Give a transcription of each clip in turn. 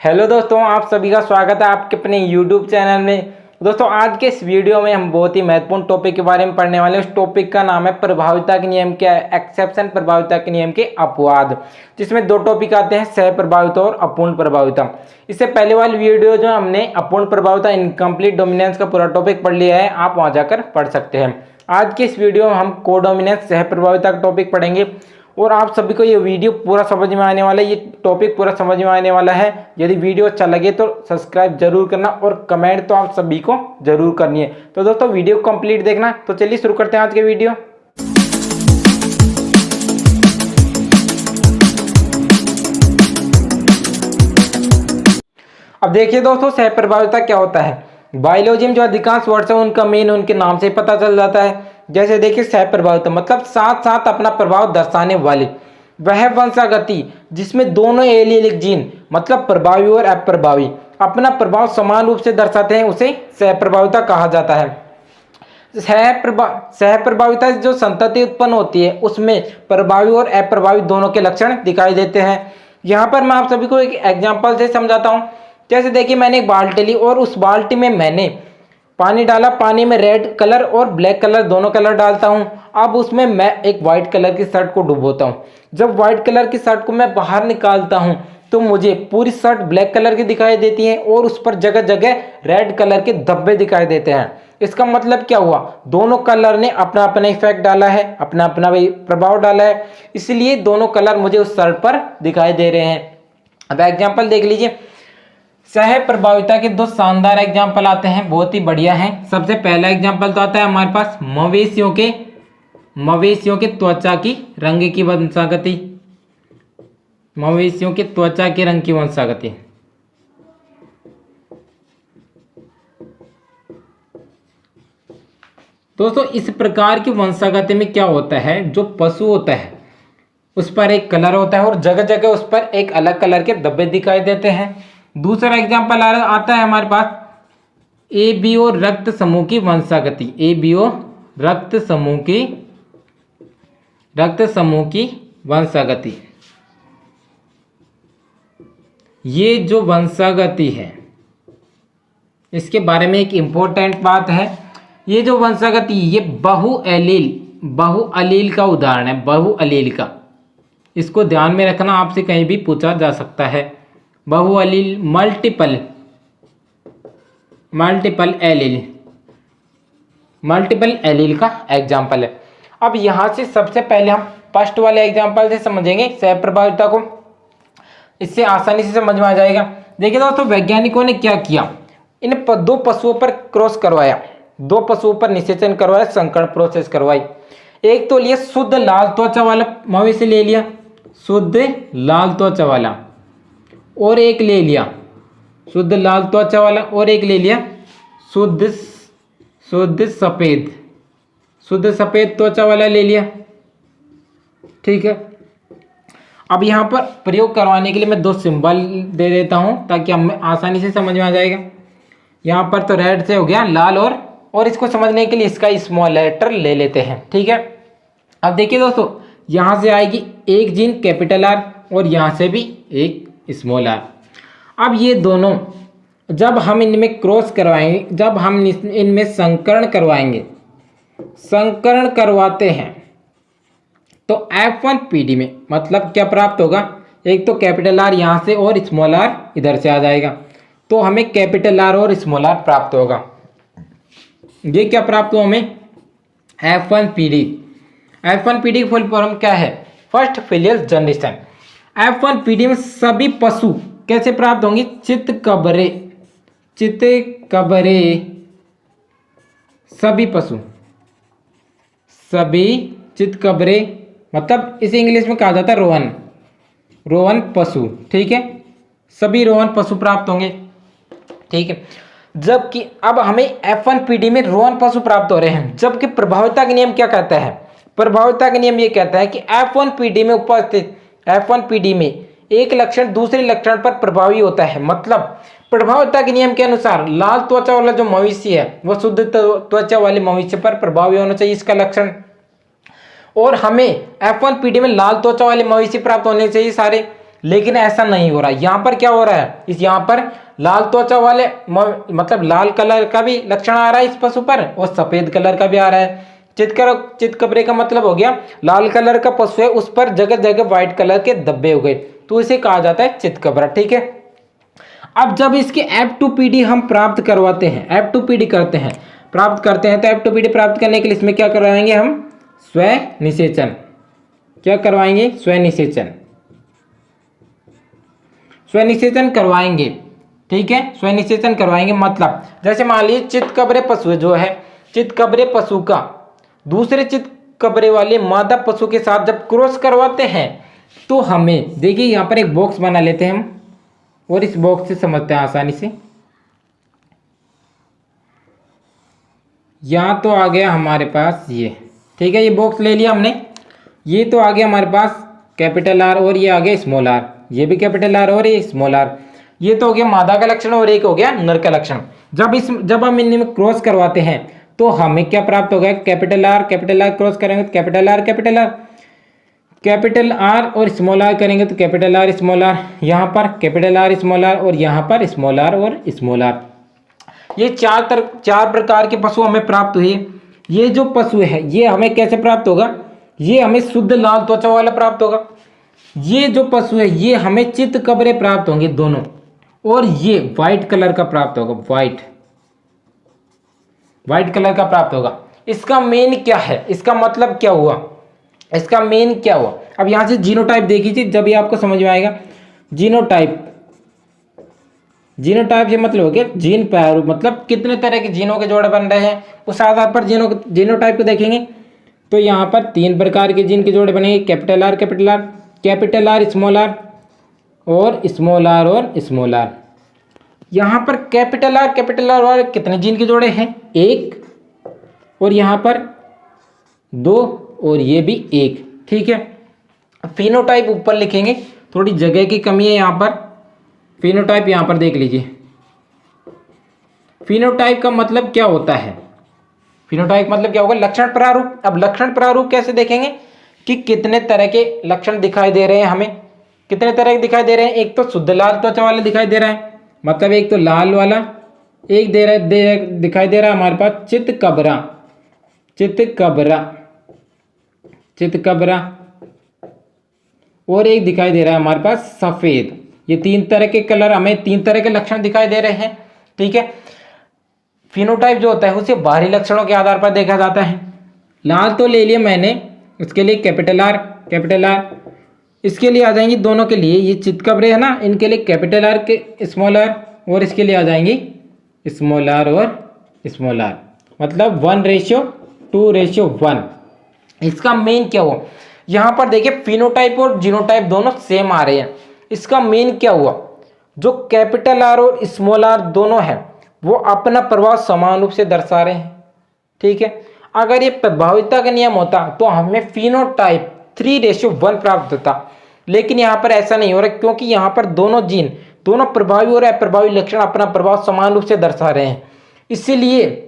Hello दोस्तों, आप सभी का स्वागत है आपके अपने YouTube चैनल में। दोस्तों, आज के इस वीडियो में हम बहुत ही महत्वपूर्ण टॉपिक के बारे में पढ़ने वाले हैं। उस टॉपिक का नाम है प्रभाविता के नियम के एक्सेप्शन, प्रभाविता के नियम के अपवाद, जिसमें दो टॉपिक आते हैं, सह प्रभाविता और अपूर्ण प्रभाविता। इससे पहले वाली वीडियो जो हमने अपूर्ण प्रभाविता इनकम्प्लीट डोमिनेंस का पूरा टॉपिक पढ़ लिया है, आप वहां जाकर पढ़ सकते हैं। आज के इस वीडियो में हम कोडोमिनेंस सह प्रभाविता का टॉपिक पढ़ेंगे और आप सभी को ये वीडियो पूरा समझ में आने वाला है, ये टॉपिक पूरा समझ में आने वाला है। यदि वीडियो अच्छा लगे तो सब्सक्राइब जरूर करना और कमेंट तो आप सभी को जरूर करनी है। तो दोस्तों, वीडियो कंप्लीट देखना। तो चलिए शुरू करते हैं आज के वीडियो। अब देखिए दोस्तों, सह प्रभाविता क्या होता है। बायोलॉजी में जो अधिकांश वर्ड्स है उनका मेन उनके नाम से पता चल जाता है। जैसे देखिए, सह प्रभाविता मतलब साथ साथ अपना प्रभाव दर्शाने वाले। वह वंशागति जिसमें दोनों एलीलिक जीन मतलब प्रभावी और अप्रभावी अपना प्रभाव समान रूप से दर्शाते हैं, उसे सह प्रभाविता कहा जाता है। सह प्रभाविता जो संतति उत्पन्न होती है उसमें प्रभावी और अप्रभावी दोनों के लक्षण दिखाई देते हैं। यहाँ पर मैं आप सभी को एक एग्जाम्पल से समझाता हूँ। जैसे देखिए, मैंने एक बाल्टी ली और उस बाल्टी में मैंने पानी डाला। पानी में रेड कलर और ब्लैक कलर दोनों कलर डालता हूं। अब उसमें मैं एक व्हाइट कलर की शर्ट को डुबोता हूं। जब व्हाइट कलर की शर्ट को मैं बाहर निकालता हूं तो मुझे पूरी शर्ट ब्लैक कलर की दिखाई देती है और उस पर जगह जगह रेड कलर के धब्बे दिखाई देते हैं। इसका मतलब क्या हुआ, दोनों कलर ने अपना अपना इफेक्ट डाला है, अपना अपना प्रभाव डाला है, इसलिए दोनों कलर मुझे उस शर्ट पर दिखाई दे रहे हैं। अब एग्जाम्पल देख लीजिए। सह प्रभाविता के दो शानदार एग्जाम्पल आते हैं, बहुत ही बढ़िया हैं। सबसे पहला एग्जाम्पल तो आता है हमारे पास मवेशियों के त्वचा की रंग की वंशागति। मवेशियों के त्वचा के रंग की वंशागति। दोस्तों, इस प्रकार की वंशागति में क्या होता है, जो पशु होता है उस पर एक कलर होता है और जगह जगह उस पर एक अलग कलर के धब्बे दिखाई देते हैं। दूसरा एग्जाम्पल आता है हमारे पास एबीओ रक्त समूह की वंशागति। एबीओ रक्त समूह की वंशागति। ये जो वंशागति है इसके बारे में एक इंपॉर्टेंट बात है। ये जो वंशागति ये बहुअलील का उदाहरण है, बहुअलील का। इसको ध्यान में रखना, आपसे कहीं भी पूछा जा सकता है। बहुअलील मल्टीपल एलील का एग्जाम्पल है। अब यहां से सबसे पहले हम फर्स्ट वाले एग्जाम्पल से समझेंगे सह प्रभाविता को, इससे आसानी से समझ में आ जाएगा। देखिए दोस्तों, वैज्ञानिकों ने क्या किया, इन दो पशुओं पर क्रॉस करवाया, दो पशुओं पर निषेचन करवाया, संकरण प्रोसेस करवाई। एक तो लिया शुद्ध लाल त्वचा वाला मवेशी ले लिया, शुद्ध लाल त्वचा वाला, और एक ले लिया शुद्ध लाल त्वचा वाला, और एक ले लिया शुद्ध सफेद त्वचा वाला ले लिया। ठीक है। अब यहाँ पर प्रयोग करवाने के लिए मैं दो सिंबल दे देता हूँ ताकि हमें आसानी से समझ में आ जाएगा। यहाँ पर तो रेड से हो गया लाल, और इसको समझने के लिए इसका स्मॉल लेटर ले लेते हैं। ठीक है। अब देखिए दोस्तों, यहाँ से आएगी एक जीन कैपिटल आर और यहाँ से भी एक स्मॉल आर। अब ये दोनों जब हम इनमें क्रॉस करवाएंगे, जब हम इनमें संकरण करवाते हैं तो F1 PD में मतलब क्या प्राप्त होगा, एक तो कैपिटल आर यहाँ से और स्मॉल आर इधर से आ जाएगा, तो हमें कैपिटल आर और स्मॉल आर प्राप्त होगा। ये क्या प्राप्त हुआ हमें, F1 PD। F1 PD की फुल फॉर्म क्या है, first filial generation. F1 PD में सभी पशु कैसे प्राप्त होंगे, चित्त कबरे सभी चित्त कबरे मतलब इसे इंग्लिश में कहा जाता है रोहन पशु। ठीक है, सभी रोहन पशु प्राप्त होंगे। ठीक है, जबकि अब हमें F1 PD में रोहन पशु प्राप्त हो रहे हैं, जबकि प्रभाविता का नियम क्या कहता है, प्रभाविता का नियम ये कहता है कि F1 PD में उपस्थित F1 PD में एक लक्षण दूसरे लक्षण पर प्रभावी होता है। मतलब प्रभाविता के नियम के अनुसार लाल त्वचा वाला जो मवेशी है वो शुद्ध त्वचा वाले मवेशी पर प्रभावी होना चाहिए इसका लक्षण, और हमें F1 PD में लाल त्वचा वाले मवेशी प्राप्त होने चाहिए सारे, लेकिन ऐसा नहीं हो रहा। यहाँ पर क्या हो रहा है, इस यहाँ पर लाल त्वचा वाले मतलब लाल कलर का भी लक्षण आ रहा है इस पशु पर और सफेद कलर का भी आ रहा है। चितकबरे का मतलब हो गया लाल कलर का पशु है, उस पर जगह जगह व्हाइट कलर के धब्बे हो गए, तो इसे कहा जाता है चितकबरा। ठीक है, अब जब इसके F2PD हम प्राप्त करवाते हैं, F2PD करते हैं, प्राप्त करते हैं, तो F2PD प्राप्त करने के लिए इसमें क्या करवाएंगे हम, स्व निषेचन। क्या करवाएंगे, स्व निषेचन, स्व निषेचन करवाएंगे। ठीक है, स्व निषेचन करवाएंगे मतलब जैसे मान लीजिए चितकबरे पशु जो है, चितकबरे पशु का दूसरे चितकबरे वाले मादा पशु के साथ जब क्रॉस करवाते हैं तो हमें देखिए यहाँ पर एक बॉक्स बना लेते हैं हम और इस बॉक्स से समझते हैं आसानी से। यहाँ तो आ गया हमारे पास ये, ठीक है, ये बॉक्स ले लिया हमने, ये तो आ गया हमारे पास कैपिटल आर और ये आ गया स्मॉल आर, ये भी कैपिटल आर और ये स्मॉल आर। ये तो हो गया मादा का लक्षण और एक हो गया नर का लक्षण। जब हम इनमें क्रॉस करवाते हैं तो हमें क्या प्राप्त होगा, कैपिटल आर क्रॉस करेंगे तो कैपिटल आर, कैपिटल आर और स्मॉल आर करेंगे तो कैपिटल आर स्मॉल आर, यहाँ पर कैपिटल आर स्मॉल आर और यहाँ पर स्मॉल आर और स्मॉल आर। ये चार प्रकार के पशु हमें प्राप्त हुए। ये जो पशु है ये हमें कैसे प्राप्त होगा, ये हमें शुद्ध लाल त्वचा वाला प्राप्त होगा। ये जो पशु है ये हमें चितकबरे प्राप्त होंगे दोनों, और ये व्हाइट कलर का प्राप्त होगा, व्हाइट कलर का प्राप्त होगा। इसका मेन क्या है, इसका मतलब क्या हुआ, इसका मेन क्या हुआ। अब यहां से जीनोटाइप देख लीजिए, जब ये आपको समझ में आएगा। जीनोटाइप से मतलब हो गया जीन प्रारूप, मतलब कितने तरह के जीनों के जोड़े बन रहे हैं, उस आधार पर जीनोटाइप को देखेंगे। तो यहाँ पर 3 प्रकार के जीन के जोड़े बनेंगे, कैपिटल आर स्मॉल आर और स्मॉल आर और स्मॉल आर। यहाँ पर कैपिटल आर वाले कितने जीन के जोड़े हैं, 1, और यहाँ पर 2 और ये भी 1। ठीक है, फिनोटाइप ऊपर लिखेंगे, थोड़ी जगह की कमी है यहाँ पर। फिनोटाइप यहाँ पर देख लीजिए, फिनोटाइप का मतलब क्या होता है, फिनोटाइप मतलब क्या होगा, लक्षण प्रारूप। अब लक्षण प्रारूप कैसे देखेंगे कि कितने तरह के लक्षण दिखाई दे रहे हैं हमें, कितने तरह के दिखाई दे रहे हैं। एक तो शुद्ध लाल त्वचा वाला दिखाई दे रहा है, मतलब एक तो लाल वाला, एक दिखाई दे रहा है हमारे पास चितकबरा, और एक दिखाई दे रहा है हमारे पास सफेद। ये 3 तरह के कलर, हमें 3 तरह के लक्षण दिखाई दे रहे हैं। ठीक है, फिनोटाइप जो होता है उसे बाहरी लक्षणों के आधार पर देखा जाता है। लाल तो ले लिया मैंने, उसके लिए कैपिटल आर, इसके लिए आ जाएंगे दोनों के लिए, ये चितकबरे है ना, इनके लिए कैपिटल आर के स्मॉल आर, और इसके लिए आ जाएंगे स्मॉल आर और स्मॉल आर, मतलब 1:2:1। इसका मेन क्या हुआ, यहाँ पर देखिए फिनोटाइप और जीनोटाइप दोनों सेम आ रहे हैं। इसका मेन क्या हुआ, जो कैपिटल आर और स्मॉल आर दोनों हैं वो अपना प्रभाव समान रूप से दर्शा रहे हैं। ठीक है, अगर ये प्रभाविता का नियम होता तो हमें फिनोटाइप 3:1 प्राप्त होता, लेकिन यहाँ पर ऐसा नहीं हो रहा, क्योंकि यहाँ पर दोनों जीन, दोनों प्रभावी और अप्रभावी लक्षण अपना प्रभाव समान रूप से दर्शा रहे हैं, इसीलिए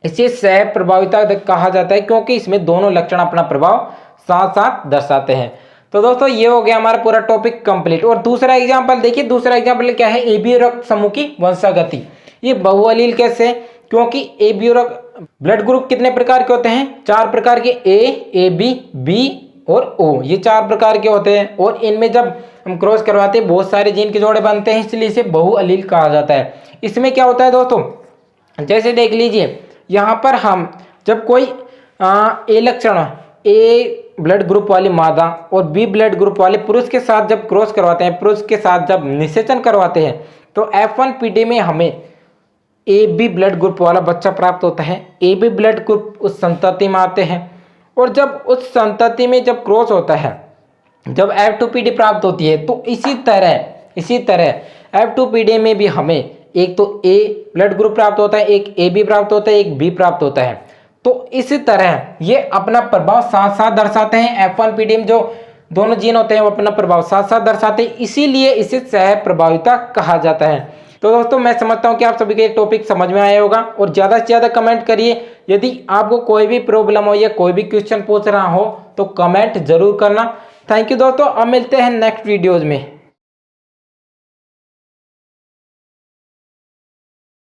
इसे सह प्रभाविता कहा जाता है, क्योंकि इसमें दोनों लक्षण अपना प्रभाव साथ साथ दर्शाते हैं। तो दोस्तों ये हो गया हमारा पूरा टॉपिक कंप्लीट। और दूसरा एग्जांपल देखिए, दूसरा एग्जांपल क्या है, एबी रक्त समूह की वंशागति। ये बहुअलील कैसे, क्योंकि एबी रक्त ब्लड ग्रुप कितने प्रकार के होते हैं, 4 प्रकार के, ए बी बी और ओ, ये 4 प्रकार के होते हैं। और इनमें जब हम क्रॉस करवाते हैं बहुत सारे जीन के जोड़े बनते हैं, इसलिए इसे बहुअलील कहा जाता है। इसमें क्या होता है दोस्तों, जैसे देख लीजिए यहाँ पर हम जब कोई ए लक्षण, ए ब्लड ग्रुप वाली मादा और बी ब्लड ग्रुप वाले पुरुष के साथ जब क्रॉस करवाते हैं, पुरुष के साथ जब निषेचन करवाते हैं, तो F1PD में हमें ए बी ब्लड ग्रुप वाला बच्चा प्राप्त होता है। ए बी ब्लड ग्रुप उस संतति में आते हैं, और जब उस संतति में जब क्रॉस होता है, जब F2PD प्राप्त होती है, तो इसी तरह F2PD में भी हमें एक तो ए ब्लड ग्रुप प्राप्त होता है, एक ए बी प्राप्त होता है, एक बी प्राप्त होता है। तो इसी तरह ये अपना प्रभाव साथ साथ दर्शाते हैं। F1PD में जो दोनों जीन होते हैं वो अपना प्रभाव साथ साथ दर्शाते हैं, इसीलिए इसे सह प्रभाविता कहा जाता है। तो दोस्तों मैं समझता हूँ कि आप सभी को ये टॉपिक समझ में आया होगा, और ज़्यादा से ज़्यादा कमेंट करिए। यदि आपको कोई भी प्रॉब्लम हो या कोई भी क्वेश्चन पूछ रहा हो तो कमेंट जरूर करना। थैंक यू दोस्तों, अब मिलते हैं नेक्स्ट वीडियोज़ में।